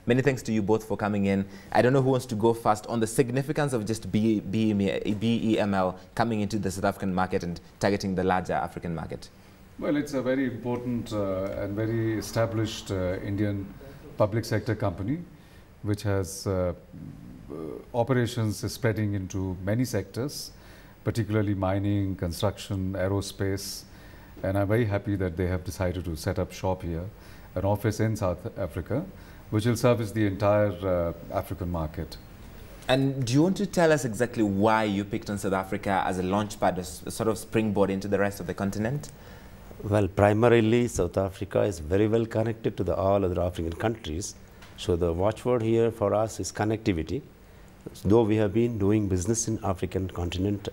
Many thanks to you both for coming in. I don't know who wants to go first on the significance of just BEML coming into the South African market and targeting the larger African market. Well, it's a very important and very established Indian public sector company, which has operations spreading into many sectors, particularly mining, construction, aerospace. And I'm very happy that they have decided to set up shop here, an office in South Africa, which will service the entire African market. And do you want to tell us exactly why you picked on South Africa as a launchpad, a sort of springboard into the rest of the continent? Well, primarily South Africa is very well connected to all other African countries. So the watchword here for us is connectivity. Though we have been doing business in African continent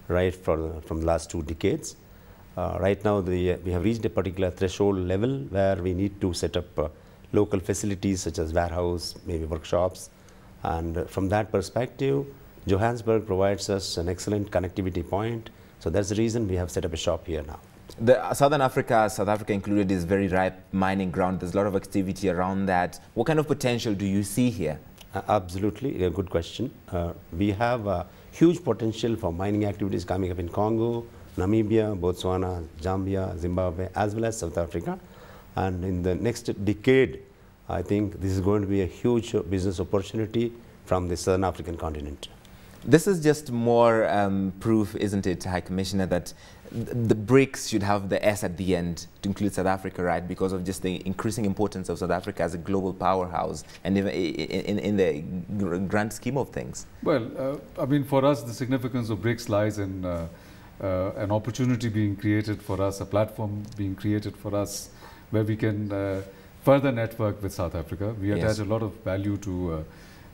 right from the last 2 decades, right now we have reached a particular threshold level where we need to set up local facilities such as warehouse, maybe workshops. And from that perspective, Johannesburg provides us an excellent connectivity point. So that's the reason we have set up a shop here now. South Africa included, is very ripe mining ground. There's a lot of activity around that. What kind of potential do you see here? Absolutely, a good question. We have a huge potential for mining activities coming up in Congo, Namibia, Botswana, Zambia, Zimbabwe, as well as South Africa. And in the next decade, I think this is going to be a huge business opportunity from the Southern African continent. This is just more proof, isn't it, High Commissioner, that the BRICS should have the S at the end to include South Africa, right, because of just the increasing importance of South Africa as a global powerhouse and even in the grand scheme of things? Well, I mean, for us, the significance of BRICS lies in an opportunity being created for us, a platform being created for us where we can further network with South Africa. We attach a lot of value to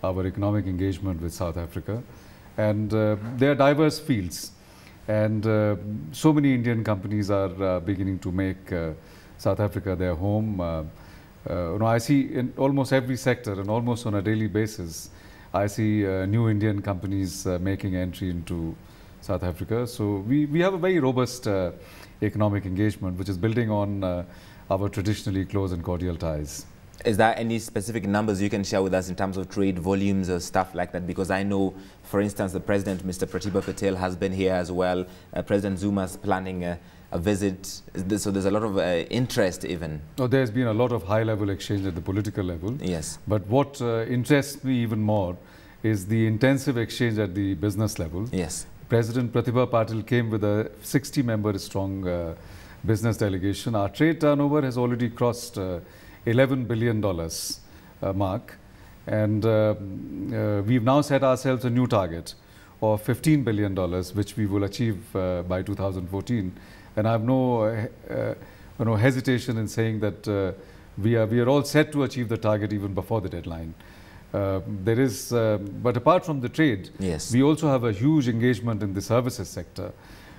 our economic engagement with South Africa. And there are diverse fields. And so many Indian companies are beginning to make South Africa their home. I see in almost every sector and almost on a daily basis, I see new Indian companies making entry into South Africa. So we have a very robust economic engagement, which is building on our traditionally close and cordial ties. Is there any specific numbers you can share with us in terms of trade volumes or stuff like that? Because I know, for instance, the President, Mr. Pratibha Patel, has been here as well. President Zuma's planning a visit. So there's a lot of interest even. Oh, there's been a lot of high-level exchange at the political level. Yes. But what interests me even more is the intensive exchange at the business level. Yes. President Pratibha Patel came with a 60-member strong business delegation. Our trade turnover has already crossed $11 billion mark, and we've now set ourselves a new target of $15 billion, which we will achieve by 2014. And I have no hesitation in saying that we are all set to achieve the target even before the deadline. But apart from the trade, we also have a huge engagement in the services sector.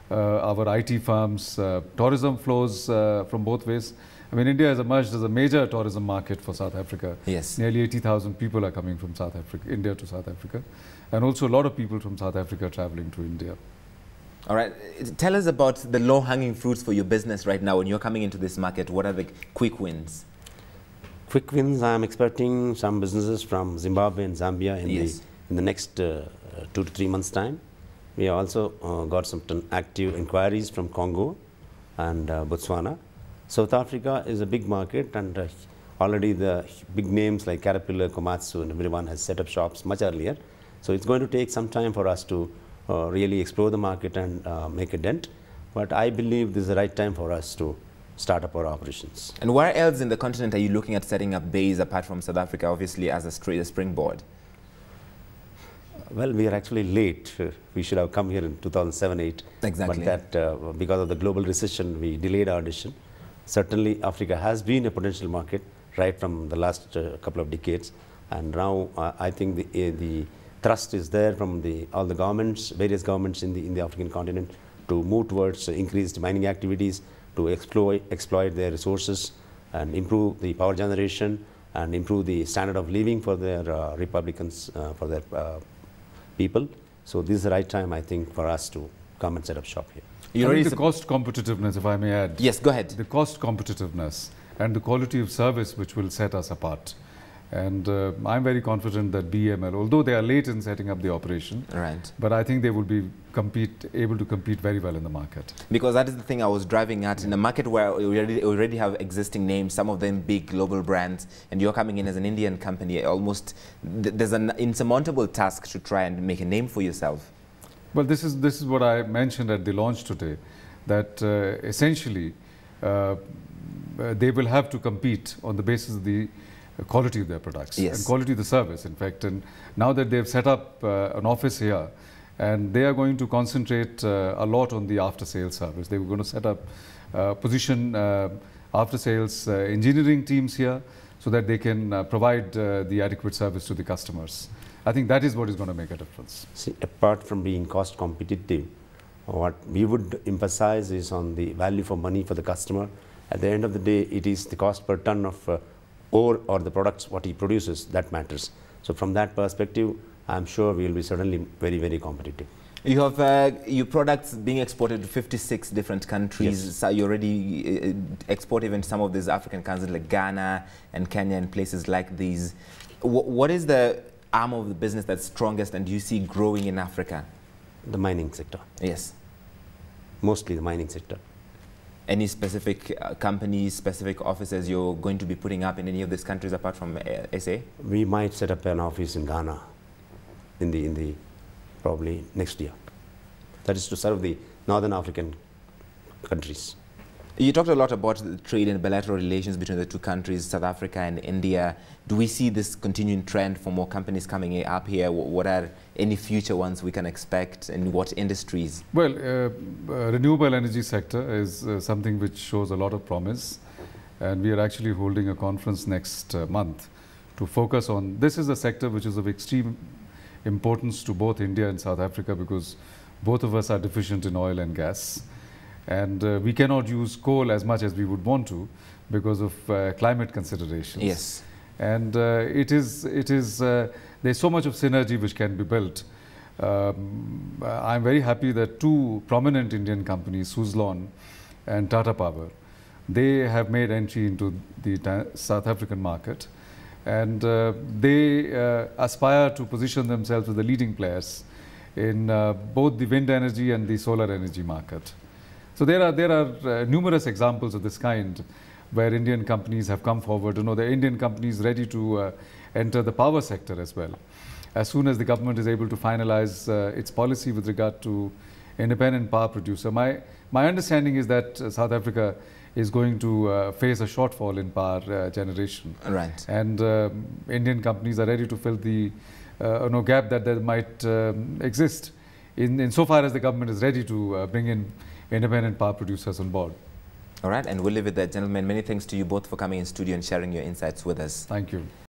Our IT firms, tourism flows from both ways. I mean, India has emerged as a major tourism market for South Africa. Yes. Nearly 80,000 people are coming from India to South Africa. And also a lot of people from South Africa traveling to India. All right. Tell us about the low-hanging fruits for your business right now when you're coming into this market. What are the quick wins? Quick wins, I'm expecting some businesses from Zimbabwe and Zambia in the next 2 to 3 months' time. We also got some active inquiries from Congo and Botswana. South Africa is a big market, and already the big names like Caterpillar, Komatsu, and everyone has set up shops much earlier. So it's going to take some time for us to really explore the market and make a dent. But I believe this is the right time for us to start up our operations. And where else in the continent are you looking at setting up base apart from South Africa, obviously as a springboard? Well, we are actually late. We should have come here in 2007-8. Exactly. But that, because of the global recession, we delayed our decision. Certainly, Africa has been a potential market right from the last couple of decades. And now I think the thrust is there from all the governments, various governments in the African continent to move towards increased mining activities, to exploit their resources and improve the power generation and improve the standard of living for their republicans, for their people. So this is the right time, I think, for us to come and set up shop here. The cost competitiveness, if I may add. Yes, go ahead. The cost competitiveness and the quality of service which will set us apart. And I'm very confident that BEML, although they are late in setting up the operation, right, but I think they will be able to compete very well in the market. Because that is the thing I was driving at. In a market where we already have existing names, some of them big global brands, and you're coming in as an Indian company, almost there's an insurmountable task to try and make a name for yourself. Well, this is what I mentioned at the launch today, that essentially they will have to compete on the basis of the quality of their products, yes, and quality of the service, in fact. And now that they've set up an office here, and they are going to concentrate a lot on the after-sales service. They were going to set up position after-sales engineering teams here so that they can provide the adequate service to the customers. I think that is what is going to make a difference. See, apart from being cost competitive, what we would emphasize is on the value for money for the customer. At the end of the day, it is the cost per ton of ore or the products what he produces that matters. So from that perspective, I'm sure we will be certainly very, very competitive. You have your products being exported to 56 different countries. Yes. So you already export even some of these African countries like Ghana and Kenya and places like these. What is the arm of the business that's strongest and do you see growing in Africa? The mining sector. Yes. Mostly the mining sector. Any specific companies, specific offices you're going to be putting up in any of these countries apart from SA? We might set up an office in Ghana in the probably next year. That is to serve the Northern African countries. You talked a lot about the trade and bilateral relations between the two countries, South Africa and India. Do we see this continuing trend for more companies coming up here? What are any future ones we can expect in what industries? Well, renewable energy sector is something which shows a lot of promise. And we are actually holding a conference next month to focus on, this is a sector which is of extreme importance to both India and South Africa because both of us are deficient in oil and gas. And we cannot use coal as much as we would want to because of climate considerations. Yes. And there's so much of synergy which can be built. I'm very happy that two prominent Indian companies, Suzlon and Tata Power, they have made entry into the South African market. And they aspire to position themselves as the leading players in both the wind energy and the solar energy market. So there are numerous examples of this kind where Indian companies have come forward. You know, the Indian companies ready to enter the power sector as well. As soon as the government is able to finalize its policy with regard to independent power producer, my understanding is that South Africa is going to face a shortfall in power generation. Right. And Indian companies are ready to fill the gap that there might exist in so far as the government is ready to bring in independent power producers on board. All right, and we'll leave it there, gentlemen. Many thanks to you both for coming in studio and sharing your insights with us. Thank you.